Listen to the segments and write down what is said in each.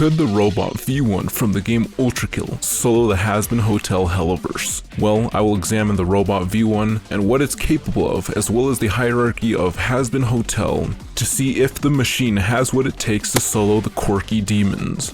Could the robot V1 from the game Ultrakill solo the Hazbin Hotel hellaverse? Well, I will examine the robot V1 and what it's capable of, as well as the hierarchy of Hazbin Hotel, to see if the machine has what it takes to solo the quirky demons.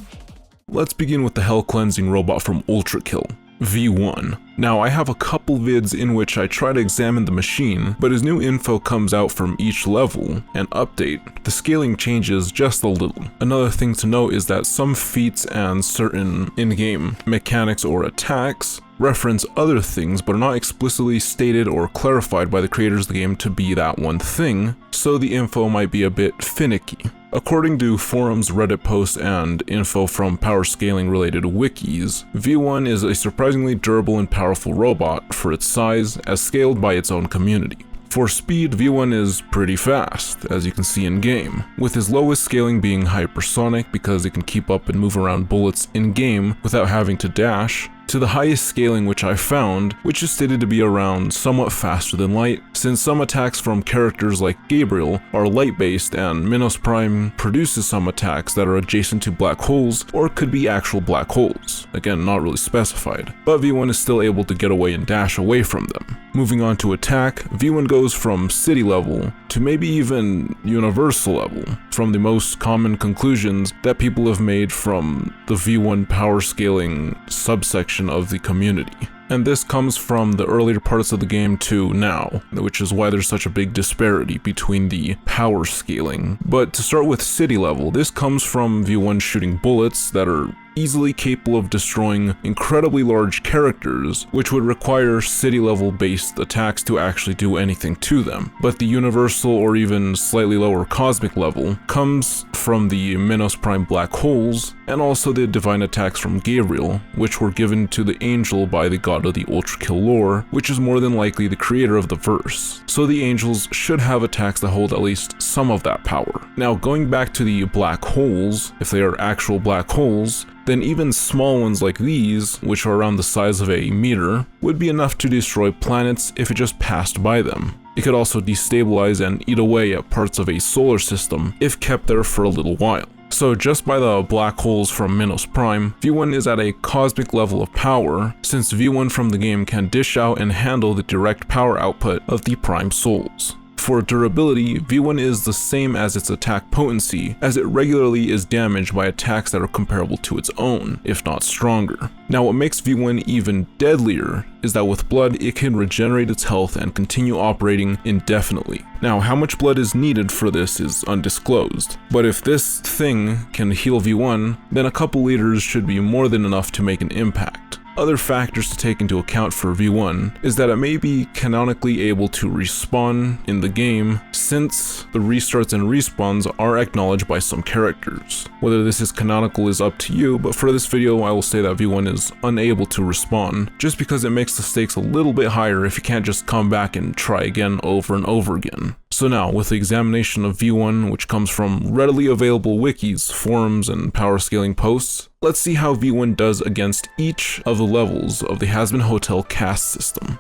Let's begin with the hell cleansing robot from Ultrakill, V1. Now, I have a couple vids in which I try to examine the machine, but as new info comes out from each level and update, the scaling changes just a little. Another thing to note is that some feats and certain in-game mechanics or attacks reference other things but are not explicitly stated or clarified by the creators of the game to be that one thing, so the info might be a bit finicky. According to forums, Reddit posts, and info from power scaling related wikis, V1 is a surprisingly durable and powerful robot for its size as scaled by its own community. For speed, V1 is pretty fast, as you can see in game, with his lowest scaling being hypersonic because it can keep up and move around bullets in game without having to dash, to the highest scaling which I found, which is stated to be around somewhat faster than light, since some attacks from characters like Gabriel are light-based and Minos Prime produces some attacks that are adjacent to black holes or could be actual black holes, again not really specified, but V1 is still able to get away and dash away from them. Moving on to attack, V1 goes from city level to maybe even universal level, from the most common conclusions that people have made from the V1 power scaling subsection of the community. And this comes from the earlier parts of the game to now, which is why there's such a big disparity between the power scaling. But to start with city level, this comes from V1 shooting bullets that are easily capable of destroying incredibly large characters, which would require city level based attacks to actually do anything to them. But the universal or even slightly lower cosmic level comes from the Minos Prime black holes, and also the divine attacks from Gabriel, which were given to the angel by the god of the Ultrakill lore, which is more than likely the creator of the verse. So the angels should have attacks that hold at least some of that power. Now, going back to the black holes, if they are actual black holes, then even small ones like these, which are around the size of a meter, would be enough to destroy planets if it just passed by them. It could also destabilize and eat away at parts of a solar system if kept there for a little while. So just by the black holes from Minos Prime, V1 is at a cosmic level of power, since V1 from the game can dish out and handle the direct power output of the Prime Souls. For durability, V1 is the same as its attack potency, as it regularly is damaged by attacks that are comparable to its own, if not stronger. Now, what makes V1 even deadlier is that with blood, it can regenerate its health and continue operating indefinitely. Now, how much blood is needed for this is undisclosed, but if this thing can heal V1, then a couple liters should be more than enough to make an impact. Other factors to take into account for V1 is that it may be canonically able to respawn in the game, since the restarts and respawns are acknowledged by some characters. Whether this is canonical is up to you, but for this video I will say that V1 is unable to respawn, just because it makes the stakes a little bit higher if you can't just come back and try again over and over again. So now, with the examination of V1, which comes from readily available wikis, forums, and power scaling posts, let's see how V1 does against each of the levels of the Hazbin Hotel caste system.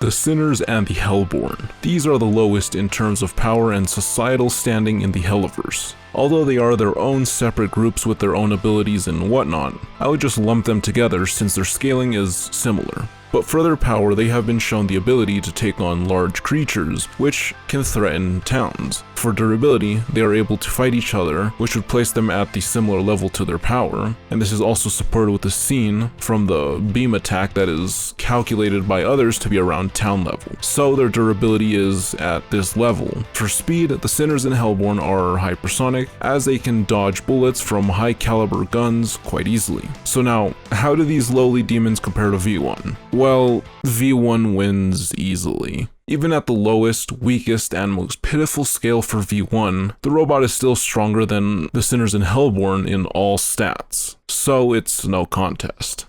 The Sinners and the Hellborn. These are the lowest in terms of power and societal standing in the hellaverse. Although they are their own separate groups with their own abilities and whatnot, I would just lump them together since their scaling is similar. But for their power, they have been shown the ability to take on large creatures, which can threaten towns. For durability, they are able to fight each other, which would place them at the similar level to their power, and this is also supported with the scene from the beam attack that is calculated by others to be around town level. So their durability is at this level. For speed, the Sinners and Hellborn are hypersonic, as they can dodge bullets from high caliber guns quite easily. So now, how do these lowly demons compare to V1? Well, V1 wins easily. Even at the lowest, weakest, and most pitiful scale for V1, the robot is still stronger than the Sinners and Hellborn in all stats, so it's no contest.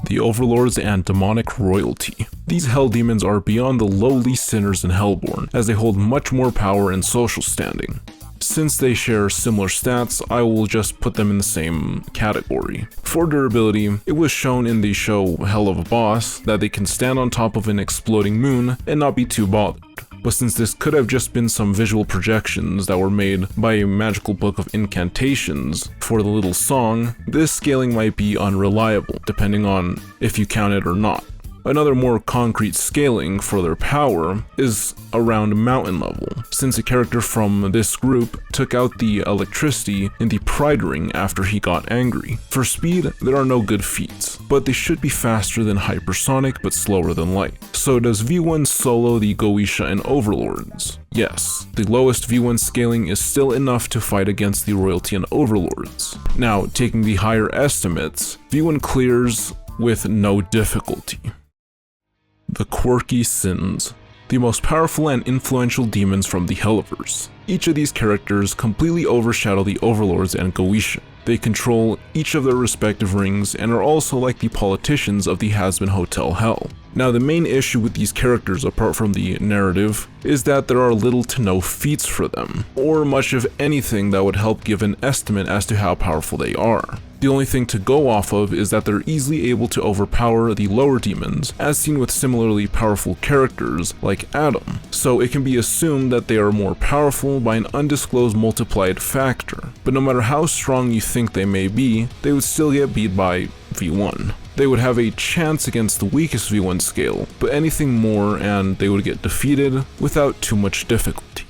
The Overlords and Demonic Royalty. These hell demons are beyond the lowly Sinners and Hellborn, as they hold much more power and social standing. Since they share similar stats, I will just put them in the same category. For durability, it was shown in the show Helluva that they can stand on top of an exploding moon and not be too bothered. but since this could have just been some visual projections that were made by a magical book of incantations for the little song, this scaling might be unreliable, depending on if you count it or not. Another more concrete scaling for their power is around mountain level, since a character from this group took out the electricity in the Pride Ring after he got angry. For speed, there are no good feats, but they should be faster than hypersonic but slower than light. So does V1 solo the Goetia and Overlords? Yes, the lowest V1 scaling is still enough to fight against the Royalty and Overlords. Now, taking the higher estimates, V1 clears with no difficulty. The Quirky Sins, the most powerful and influential demons from the Helluverse. Each of these characters completely overshadow the Overlords and Goetia. They control each of their respective rings and are also like the politicians of the Hazbin Hotel Hell. Now, the main issue with these characters, apart from the narrative, is that there are little to no feats for them, or much of anything that would help give an estimate as to how powerful they are. The only thing to go off of is that they're easily able to overpower the lower demons, as seen with similarly powerful characters like Adam, so it can be assumed that they are more powerful by an undisclosed multiplied factor. But no matter how strong you think they may be, they would still get beat by V1. They would have a chance against the weakest V1 scale, but anything more and they would get defeated without too much difficulty.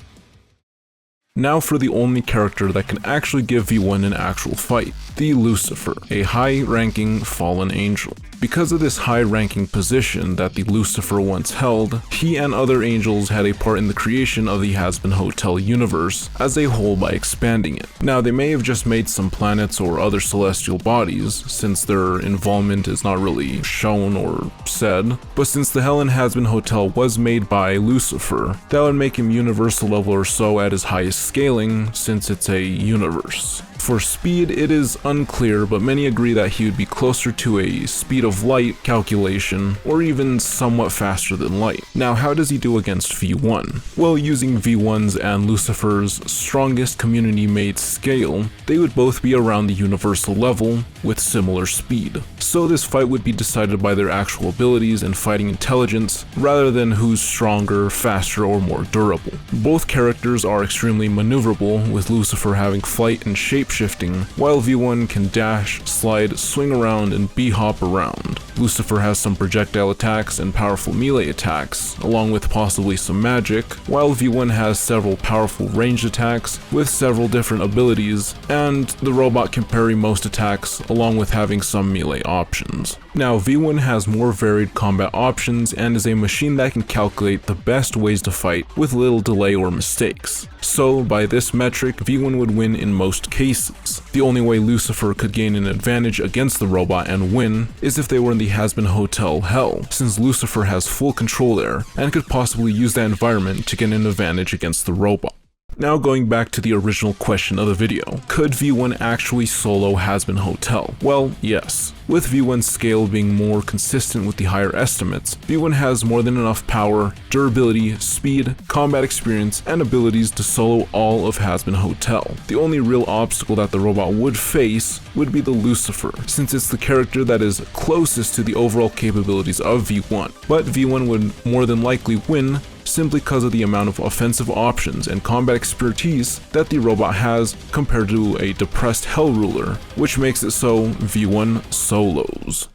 Now for the only character that can actually give V1 an actual fight, the Lucifer, a high-ranking fallen angel. Because of this high-ranking position that the Lucifer once held, he and other angels had a part in the creation of the Hazbin Hotel universe as a whole by expanding it. Now, they may have just made some planets or other celestial bodies, since their involvement is not really shown or said, but since the Hell in Hazbin Hotel was made by Lucifer, that would make him universal level or so at his highest scaling, since it's a universe. For speed, it is unclear, but many agree that he would be closer to a speed of light calculation, or even somewhat faster than light. Now, how does he do against V1? Well, using V1's and Lucifer's strongest community-made scale, they would both be around the universal level with similar speed. So this fight would be decided by their actual abilities and fighting intelligence, rather than who's stronger, faster, or more durable. Both characters are extremely maneuverable, with Lucifer having flight and shape-shifting, while V1 can dash, slide, swing around, and b-hop around. Lucifer has some projectile attacks and powerful melee attacks, along with possibly some magic, while V1 has several powerful ranged attacks with several different abilities, and the robot can parry most attacks, along with having some melee options. Now, V1 has more varied combat options and is a machine that can calculate the best ways to fight with little delay or mistakes. So, by this metric, V1 would win in most cases. The only way Lucifer could gain an advantage against the robot and win is if they were in the Hazbin Hotel Hell, since Lucifer has full control there and could possibly use that environment to get an advantage against the robot. Now going back to the original question of the video, could V1 actually solo Hazbin Hotel? Well, yes. With V1's scale being more consistent with the higher estimates, V1 has more than enough power, durability, speed, combat experience, and abilities to solo all of Hazbin Hotel. The only real obstacle that the robot would face would be the Lucifer, since it's the character that is closest to the overall capabilities of V1. But V1 would more than likely win simply because of the amount of offensive options and combat expertise that the robot has compared to a depressed Hell Ruler, which makes it so V1 solos.